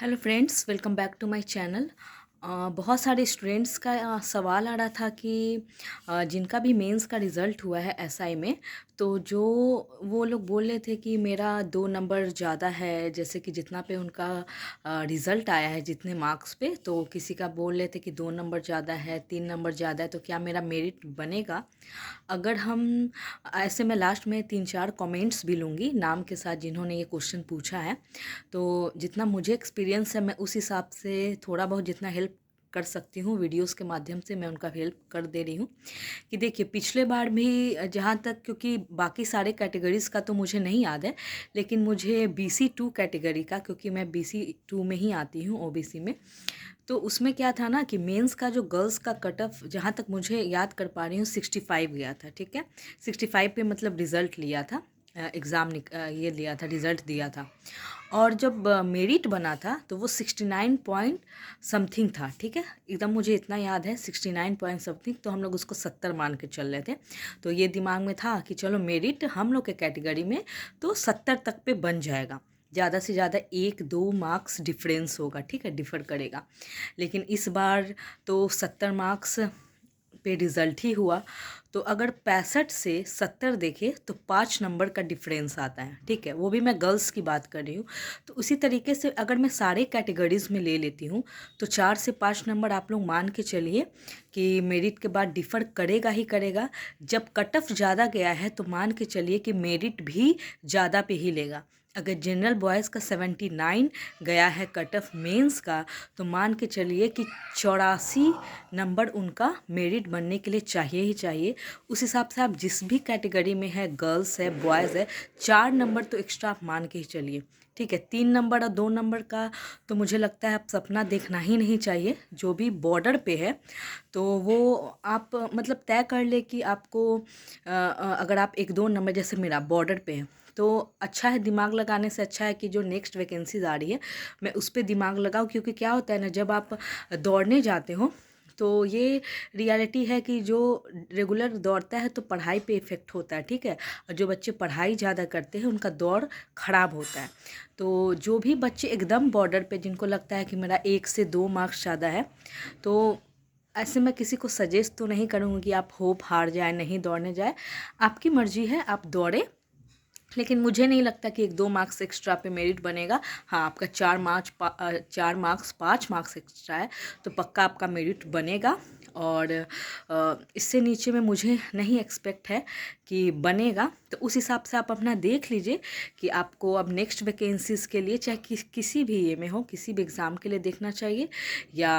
Hello friends, welcome back to my channel. बहुत सारे students का सवाल आ रहा था कि जिनका भी मेंस का रिज़ल्ट हुआ है एसआई में, तो जो वो लोग बोल रहे थे कि मेरा 2 नंबर ज़्यादा है, जैसे कि जितना पे उनका रिज़ल्ट आया है जितने मार्क्स पे, तो किसी का बोल रहे थे कि 2 नंबर ज़्यादा है, 3 नंबर ज़्यादा है, तो क्या मेरा मेरिट बनेगा? अगर हम ऐसे में लास्ट में 3-4 कमेंट्स भी लूँगी नाम के साथ जिन्होंने ये क्वेश्चन पूछा है। तो जितना मुझे एक्सपीरियंस है मैं उस हिसाब से थोड़ा बहुत जितना हेल्प कर सकती हूँ वीडियोस के माध्यम से मैं उनका हेल्प कर दे रही हूँ। कि देखिए पिछले बार भी जहाँ तक, क्योंकि बाकी सारे कैटेगरीज़ का तो मुझे नहीं याद है, लेकिन मुझे BC2 कैटेगरी का, क्योंकि मैं BC2 में ही आती हूँ ओबीसी में, तो उसमें क्या था ना कि मेंस का जो गर्ल्स का कट ऑफ जहाँ तक मुझे याद कर पा रही हूँ 65 गया था। ठीक है, 65 पे मतलब रिज़ल्ट लिया था, एग्ज़ाम ये लिया था, रिज़ल्ट दिया था। और जब मेरिट बना था तो वो 69 पॉइंट समथिंग था। ठीक है, एकदम मुझे इतना याद है 69 पॉइंट समथिंग, तो हम लोग उसको 70 मान के चल रहे थे। तो ये दिमाग में था कि चलो मेरिट हम लोग के कैटेगरी में तो 70 तक पे बन जाएगा, ज़्यादा से ज़्यादा 1-2 मार्क्स डिफरेंस होगा। ठीक है, डिफ़र करेगा। लेकिन इस बार तो 70 मार्क्स पे रिज़ल्ट ही हुआ। तो अगर 65 से 70 देखें तो 5 नंबर का डिफरेंस आता है। ठीक है, वो भी मैं गर्ल्स की बात कर रही हूँ। तो उसी तरीके से अगर मैं सारे कैटेगरीज़ में ले लेती हूँ तो 4 से 5 नंबर आप लोग मान के चलिए कि मेरिट के बाद डिफ़र करेगा ही करेगा। जब कट ऑफ ज़्यादा गया है तो मान के चलिए कि मेरिट भी ज़्यादा पे ही लेगा। अगर जनरल बॉयज़ का 79 गया है कट ऑफ मेंस का, तो मान के चलिए कि 84 नंबर उनका मेरिट बनने के लिए चाहिए ही चाहिए। उस हिसाब से आप जिस भी कैटेगरी में है, गर्ल्स है, बॉयज़ है, 4 नंबर तो एक्स्ट्रा आप मान के ही चलिए। ठीक है, 3 नंबर और 2 नंबर का तो मुझे लगता है आप सपना देखना ही नहीं चाहिए। जो भी बॉर्डर पे है तो वो आप मतलब तय कर ले कि आपको अगर आप 1-2 नंबर, जैसे मेरा बॉर्डर पे है, तो अच्छा है, दिमाग लगाने से अच्छा है कि जो नेक्स्ट वैकेंसीज आ रही है मैं उस पर दिमाग लगाऊं। क्योंकि क्या होता है ना, जब आप दौड़ने जाते हो तो ये रियलिटी है कि जो रेगुलर दौड़ता है तो पढ़ाई पे इफ़ेक्ट होता है। ठीक है, और जो बच्चे पढ़ाई ज़्यादा करते हैं उनका दौड़ खराब होता है। तो जो भी बच्चे एकदम बॉर्डर पे, जिनको लगता है कि मेरा 1 से 2 मार्क्स ज़्यादा है, तो ऐसे मैं किसी को सजेस्ट तो नहीं करूँगी कि आप होप हार जाए, नहीं दौड़ने जाए। आपकी मर्ज़ी है, आप दौड़े। लेकिन मुझे नहीं लगता कि 1-2 मार्क्स एक्स्ट्रा पे मेरिट बनेगा। हाँ, आपका 4 मार्क्स 5 मार्क्स एक्स्ट्रा है तो पक्का आपका मेरिट बनेगा। और इससे नीचे में मुझे नहीं एक्सपेक्ट है कि बनेगा। तो उस हिसाब से आप अपना देख लीजिए कि आपको अब नेक्स्ट वैकेंसीज़ के लिए, चाहे किसी भी ये में हो, किसी भी एग्ज़ाम के लिए देखना चाहिए, या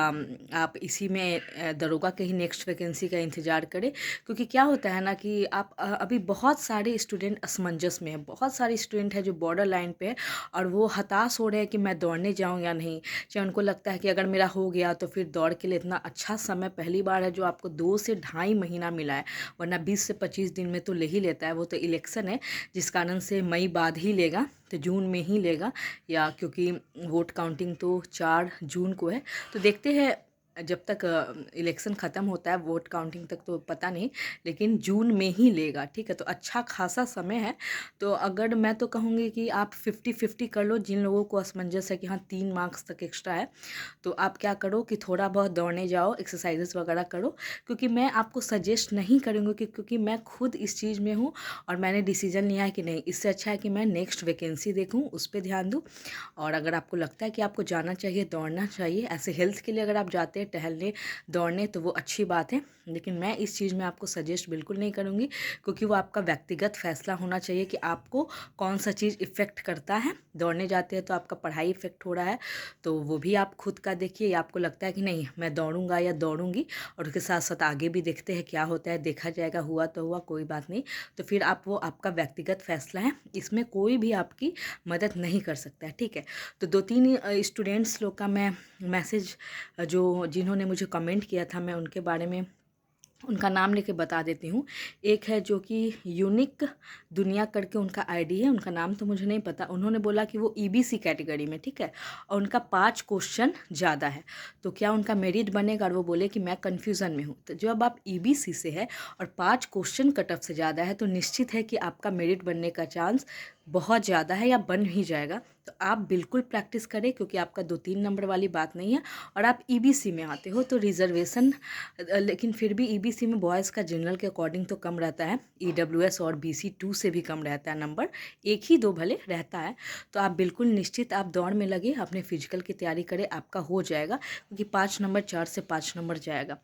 आप इसी में दरोगा के ही नेक्स्ट वैकेंसी का इंतज़ार करें। क्योंकि क्या होता है ना कि आप अभी बहुत सारे स्टूडेंट असमंजस में हैं, बहुत सारे स्टूडेंट हैं जो बॉर्डर लाइन पे है और वो हताश हो रहे हैं कि मैं दौड़ने जाऊं या नहीं। चाहे उनको लगता है कि अगर मेरा हो गया तो फिर दौड़ के लिए इतना अच्छा समय पहली बार है जो आपको 2 से ढाई महीना मिला है, वरना 20 से 25 दिन में तो ले ही लेता है। वो तो इलेक्शन है जिस कारण से मई बाद ही लेगा, तो जून में ही लेगा, या क्योंकि वोट काउंटिंग तो 4 जून को है। तो देखते हैं, जब तक इलेक्शन ख़त्म होता है वोट काउंटिंग तक तो पता नहीं, लेकिन जून में ही लेगा। ठीक है, तो अच्छा खासा समय है। तो अगर मैं तो कहूँगी कि आप 50-50 कर लो। जिन लोगों को असमंजस है कि हाँ 3 मार्क्स तक एक्स्ट्रा है, तो आप क्या करो कि थोड़ा बहुत दौड़ने जाओ, एक्सरसाइजेस वगैरह करो। क्योंकि मैं आपको सजेस्ट नहीं करूँगी क्योंकि मैं खुद इस चीज़ में हूँ और मैंने डिसीजन लिया है कि नहीं, इससे अच्छा है कि मैं नेक्स्ट वैकेंसी देखूँ, उस पर ध्यान दूँ। और अगर आपको लगता है कि आपको जाना चाहिए, दौड़ना चाहिए, ऐसे हेल्थ के लिए अगर आप जाते हैं टहलने दौड़ने, तो वो अच्छी बात है। लेकिन मैं इस चीज़ में आपको सजेस्ट बिल्कुल नहीं करूँगी, क्योंकि वो आपका व्यक्तिगत फैसला होना चाहिए कि आपको कौन सा चीज़ इफ़ेक्ट करता है। दौड़ने जाते हैं तो आपका पढ़ाई इफ़ेक्ट हो रहा है, तो वो भी आप खुद का देखिए, या आपको लगता है कि नहीं मैं दौड़ूंगा या दौड़ूंगी, और उसके साथ साथ आगे भी देखते हैं क्या होता है, देखा जाएगा, हुआ तो हुआ, कोई बात नहीं। तो फिर आप, वो आपका व्यक्तिगत फैसला है, इसमें कोई भी आपकी मदद नहीं कर सकता है। ठीक है, तो 2-3 स्टूडेंट्स लोग का मैं मैसेज, जो जिन्होंने मुझे कमेंट किया था, मैं उनके बारे में उनका नाम लेके बता देती हूँ। एक है जो कि यूनिक दुनिया करके उनका आईडी है, उनका नाम तो मुझे नहीं पता। उन्होंने बोला कि वो ईबीसी कैटेगरी में, ठीक है, और उनका 5 क्वेश्चन ज़्यादा है, तो क्या उनका मेरिट बनेगा। और वो बोले कि मैं कन्फ्यूज़न में हूँ। तो जब आप ईबीसी से है और 5 क्वेश्चन कट ऑफ से ज़्यादा है, तो निश्चित है कि आपका मेरिट बनने का चांस बहुत ज़्यादा है या बन ही जाएगा। तो आप बिल्कुल प्रैक्टिस करें, क्योंकि आपका 2-3 नंबर वाली बात नहीं है। और आप ईबीसी में आते हो तो रिजर्वेशन, लेकिन फिर भी ईबीसी में बॉयज़ का जनरल के अकॉर्डिंग तो कम रहता है, ईडब्ल्यूएस और बीसी 2 से भी कम रहता है नंबर, एक ही दो भले रहता है। तो आप बिल्कुल निश्चित आप दौड़ में लगे, अपने फिजिकल की तैयारी करें, आपका हो जाएगा, क्योंकि 5 नंबर 4 से 5 नंबर जाएगा।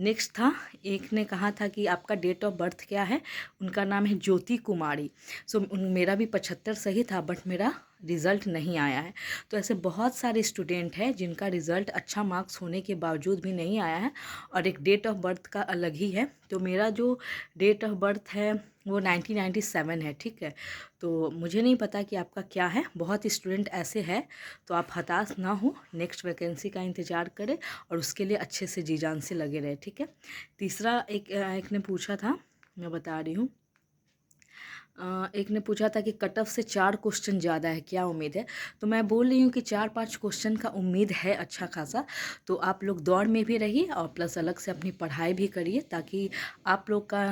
नेक्स्ट था, एक ने कहा था कि आपका डेट ऑफ बर्थ क्या है। उनका नाम है ज्योति कुमारी। मेरा भी 75 सही था, बट मेरा रिज़ल्ट नहीं आया है। तो ऐसे बहुत सारे स्टूडेंट हैं जिनका रिज़ल्ट अच्छा मार्क्स होने के बावजूद भी नहीं आया है, और एक डेट ऑफ बर्थ का अलग ही है। तो मेरा जो डेट ऑफ बर्थ है वो 1997 है, ठीक है। तो मुझे नहीं पता कि आपका क्या है, बहुत स्टूडेंट ऐसे हैं। तो आप हताश ना हो, नेक्स्ट वैकेंसी का इंतज़ार करें और उसके लिए अच्छे से जी जान से लगे रहे, ठीक है। तीसरा एक ने पूछा था, मैं बता रही हूँ। एक ने पूछा था कि कट ऑफ से 4 क्वेश्चन ज़्यादा है, क्या उम्मीद है। तो मैं बोल रही हूँ कि 4-5 क्वेश्चन का उम्मीद है अच्छा खासा। तो आप लोग दौड़ में भी रहिए और प्लस अलग से अपनी पढ़ाई भी करिए, ताकि आप लोग का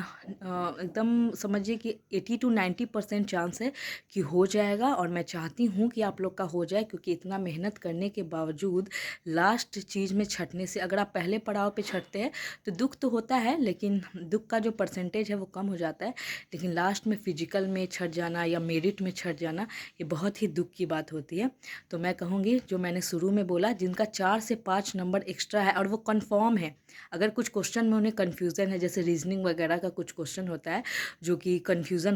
एकदम समझिए कि 80 to 90% चांस है कि हो जाएगा। और मैं चाहती हूँ कि आप लोग का हो जाए, क्योंकि इतना मेहनत करने के बावजूद लास्ट चीज़ में छँटने से, अगर आप पहले पड़ाव पे छँटते हैं तो दुख तो होता है, लेकिन दुख का जो परसेंटेज है वो कम हो जाता है। लेकिन लास्ट में फिजिकल में छट जाना या मेरिट में छट जाना, ये बहुत ही दुख की बात होती है। तो मैं कहूँगी, जो मैंने शुरू में बोला, जिनका 4 से 5 नंबर एक्स्ट्रा है और वो कंफर्म है, अगर कुछ क्वेश्चन में उन्हें कन्फ्यूज़न है, जैसे रीजनिंग वगैरह का कुछ क्वेश्चन होता है जो कि कन्फ्यूज़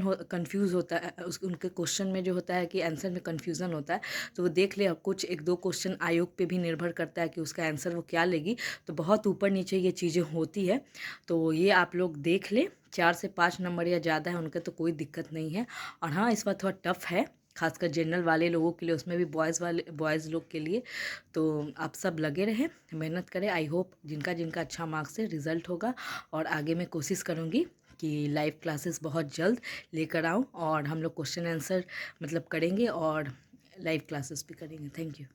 होता है, उनके क्वेश्चन में जो होता है कि आंसर में कन्फ्यूज़न होता है, तो वो देख ले। अब कुछ 1-2 क्वेश्चन आयोग पे भी निर्भर करता है कि उसका आंसर वो क्या लेगी, तो बहुत ऊपर नीचे ये चीज़ें होती है। तो ये आप लोग देख ले, 4 से 5 नंबर या ज़्यादा है उनका तो कोई दिक्कत नहीं है। और हाँ, इस बार थोड़ा टफ़ है, खासकर जनरल वाले लोगों के लिए, उसमें भी बॉयज़ लोग के लिए। तो आप सब लगे रहें, मेहनत करें। आई होप जिनका जिनका अच्छा मार्क्स है रिज़ल्ट होगा। और आगे मैं कोशिश करूँगी कि लाइव क्लासेस बहुत जल्द लेकर आऊँ, और हम लोग क्वेश्चन आंसर मतलब करेंगे और लाइव क्लासेस भी करेंगे। Thank you.